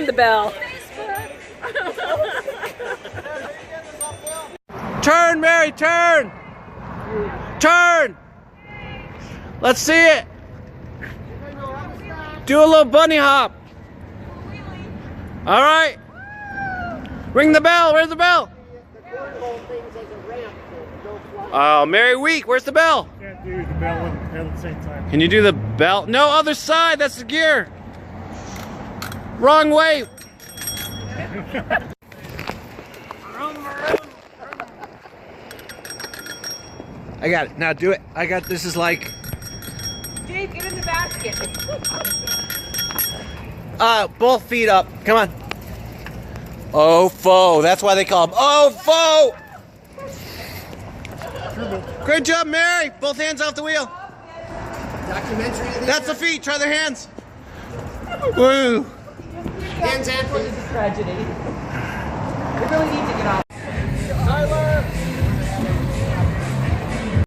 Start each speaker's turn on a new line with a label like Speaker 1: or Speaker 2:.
Speaker 1: ring the bell.
Speaker 2: Turn, Mary, turn! Turn! Let's see it! Do a little bunny hop. All right. Ring the bell. Where's the bell? Oh, Mary Week, where's the bell?
Speaker 3: Can't do the bell at the same time.
Speaker 2: Can you do the bell? No, other side. That's the gear. Wrong way. I got it. Now do it. I got this. Is like.
Speaker 1: Dave, get in the basket.
Speaker 2: Both feet up. Come on. Oh, foe. That's why they call him. Oh, foe. Great job, Mary. Both hands off the wheel.
Speaker 4: Documentary of the
Speaker 2: That's the feet. Try their hands. Woo.
Speaker 4: Hands and
Speaker 1: This is a tragedy.